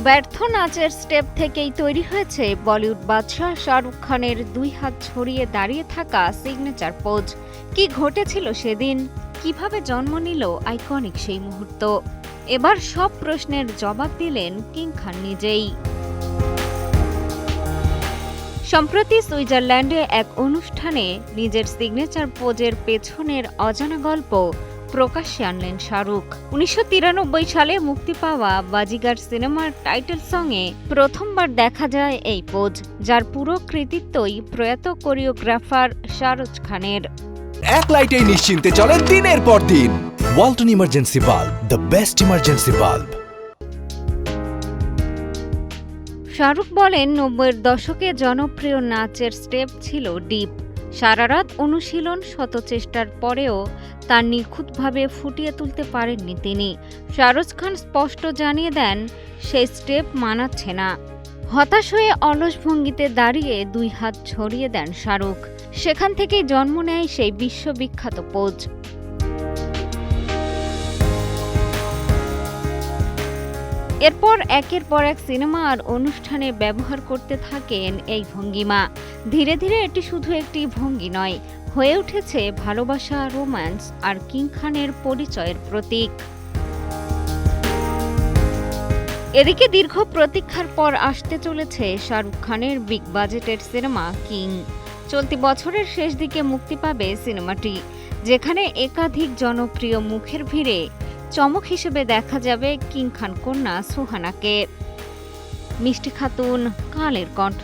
ব্যর্থ নাচের স্টেপ থেকেই তৈরি হয়েছে বলিউড বাদশাহ শাহরুখ খানের 2 হাত ছড়িয়ে দাঁড়িয়ে থাকা সিগনেচার পোজ। কি ঘটেছিল সেদিন, কিভাবে জন্ম নিল আইকনিক সেই মুহূর্ত? এবার সব প্রশ্নের জবাব দিলেন কিং খান নিজেই। সম্প্রতি সুইজারল্যান্ডে এক অনুষ্ঠানে নিজের সিগনেচার পোজের পেছনের অজানা গল্প প্রকাশ্যে আনলেন শাহরুখ। 1993 সালে মুক্তি পাওয়া বাজিগার সিনেমার টাইটেল সঙ্গে প্রথমবার দেখা যায় এই পোজ, যার পুরো কৃতিত্বই প্রয়াত কোরিওগ্রাফার শাহরুখ খানের। এক লাইটেই নিশ্চিন্তে চলে দিনের পর দিন। Walton emergency bulb, the best emergency bulb. Shahrukh বলেন, 90-এর দশকে জনপ্রিয় নাচের স্টেপ ছিল ডিপ। সারা রাত অনুশীলন, শত চেষ্টার পরেও তা নিখুঁতভাবে ফুটিয়ে তুলতে পারেননি তিনি। শাহরুখ খান স্পষ্ট জানিয়ে দেন সেই স্টেপ মানাচ্ছে না। হতাশ হয়ে অলস ভঙ্গিতে দাঁড়িয়ে 2 হাত ছড়িয়ে দেন শাহরুখ। সেখান থেকেই জন্ম নেয় সেই বিশ্ববিখ্যাত পোজ। এরপর একের পর এক সিনেমা আর অনুষ্ঠানে ব্যবহার করতে থাকেন এই ভঙ্গিমা। ধীরে ধীরে এটি শুধু একটি ভঙ্গি নয়, হয়ে উঠেছে ভালোবাসা, রোম্যান্স আর কিং খানের পরিচয়ের প্রতীক। এদিকে দীর্ঘ প্রতীক্ষার পর আসতে চলেছে শাহরুখ খানের বিগ বাজেটের সিনেমা কিং। চলতি বছরের শেষ দিকে মুক্তি পাবে সিনেমাটি, যেখানে একাধিক জনপ্রিয় মুখের ভিড়ে চমক হিসেবে দেখা যাবে কিং খান কন্যা সুহানাকে। মিষ্টি খাতুন, কালের কণ্ঠ।